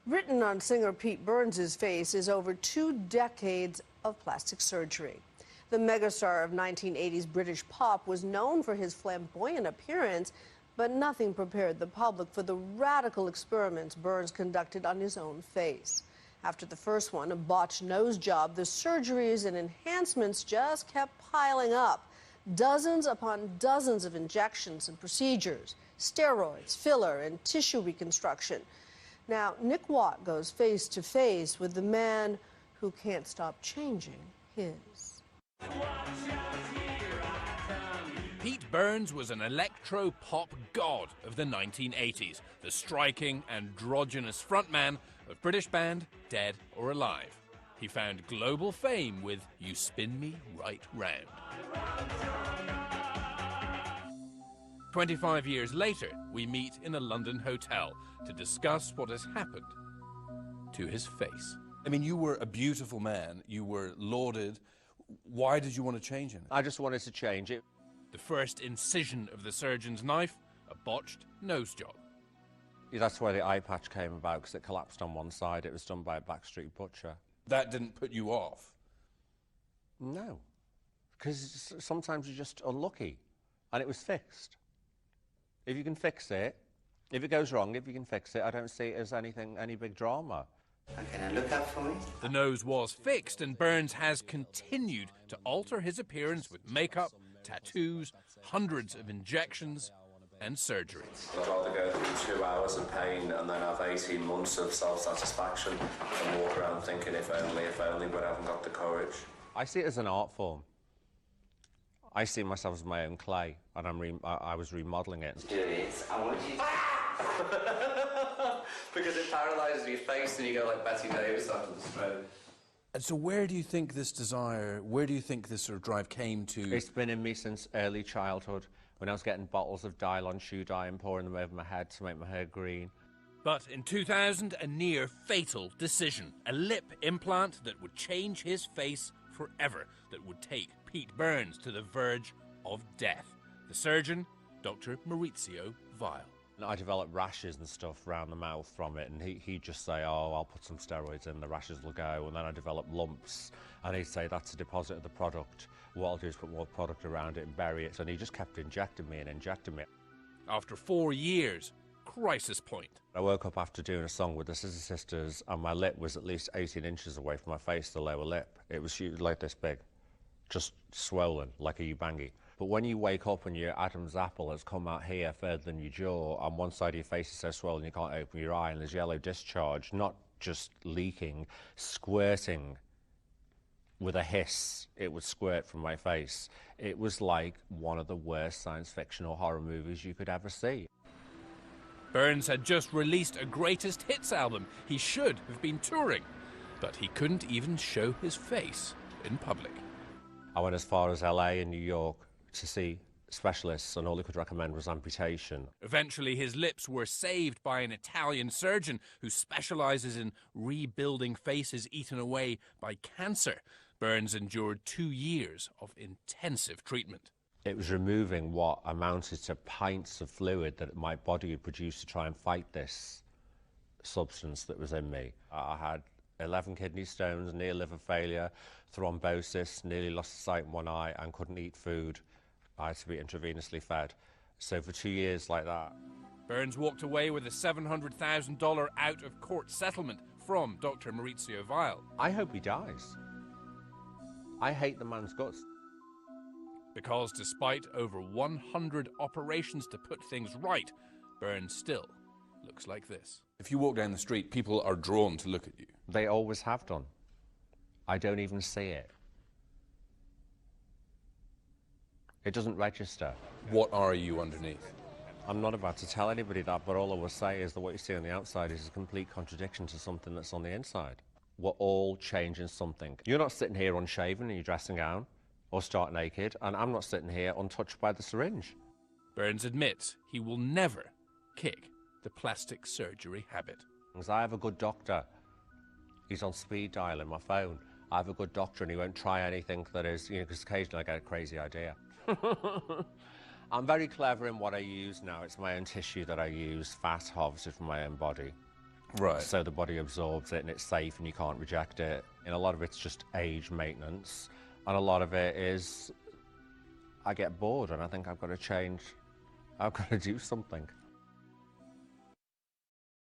Written on singer Pete Burns' face is over 2 decades of plastic surgery. The megastar of 1980s British pop was known for his flamboyant appearance, but nothing prepared the public for the radical experiments Burns conducted on his own face. After the first one, a botched nose job, the surgeries and enhancements just kept piling up. Dozens upon dozens of injections and procedures, steroids, filler, and tissue reconstruction. Now, Nick Watt goes face to face with the man who can't stop changing his. Pete Burns was an electro-pop god of the 1980s, the striking, androgynous frontman of British band Dead or Alive. He found global fame with You Spin Me Right Round. 25 years later, we meet in a London hotel to discuss what has happened to his face. I mean, you were a beautiful man, you were lauded. Why did you want to change it? I just wanted to change it. The first incision of the surgeon's knife, a botched nose job. That's where the eye patch came about, because it collapsed on one side. It was done by a backstreet butcher. That didn't put you off? No, because sometimes you're just unlucky, and it was fixed. If you can fix it, if it goes wrong, if you can fix it, I don't see it as any big drama. Can I look up for me? The nose was fixed, and Burns has continued to alter his appearance with makeup, tattoos, hundreds of injections, and surgeries. I'd rather go through 2 hours of pain and then have 18 months of self-satisfaction and walk around thinking if only, but I haven't got the courage. I see it as an art form. I see myself as my own clay, and I was remodelling it. Do it. I want you to... Because it paralyses your face and you go like Betty Davis after the stroke. And so where do you think this desire, where do you think this sort of drive came to? It's been in me since early childhood, when I was getting bottles of Dylon shoe dye and pouring them over my head to make my hair green. But in 2000, a near fatal decision, a lip implant that would change his face forever, that would take Pete Burns to the verge of death. The surgeon, Dr. Maurizio Weil. I developed rashes and stuff around the mouth from it, and he'd just say, oh, I'll put some steroids in, the rashes will go, and then I developed lumps, and he'd say, that's a deposit of the product. What I'll do is put more product around it and bury it, and he just kept injecting me and injecting me. After 4 years, crisis point. I woke up after doing a song with the Scissor Sisters, and my lip was at least 18 inches away from my face, the lower lip. It was huge, like this big, just swollen, like a ubangi. But when you wake up and your Adam's apple has come out here further than your jaw, and one side of your face is so swollen you can't open your eye, and there's yellow discharge, not just leaking, squirting with a hiss, it would squirt from my face. It was like one of the worst science fiction or horror movies you could ever see. Burns had just released a greatest hits album. He should have been touring, but he couldn't even show his face in public. I went as far as LA and New York to see specialists, and all they could recommend was amputation. Eventually, his lips were saved by an Italian surgeon who specializes in rebuilding faces eaten away by cancer. Burns endured 2 years of intensive treatment. It was removing what amounted to pints of fluid that my body would produce to try and fight this substance that was in me. I had 11 kidney stones, near liver failure, thrombosis, nearly lost sight in one eye, and couldn't eat food. I had to be intravenously fed. So for 2 years like that. Burns walked away with a $700,000 out-of-court settlement from Dr. Maurizio Weil. I hope he dies. I hate the man's guts. Because despite over 100 operations to put things right, Burns still looks like this. If you walk down the street, people are drawn to look at you. They always have done. I don't even see it. It doesn't register. What are you underneath? I'm not about to tell anybody that, but all I will say is that what you see on the outside is a complete contradiction to something that's on the inside. We're all changing something. You're not sitting here unshaven in your dressing gown or stark naked, and I'm not sitting here untouched by the syringe. Burns admits he will never kick the plastic surgery habit. Because I have a good doctor. He's on speed dial in my phone. I have a good doctor, and he won't try anything that is, because occasionally I get a crazy idea. I'm very clever in what I use now. It's my own tissue that I use, fat, obviously, from my own body. Right. So the body absorbs it and it's safe and you can't reject it. And a lot of it's just age maintenance. And a lot of it is I get bored and I think I've got to change. I've got to do something.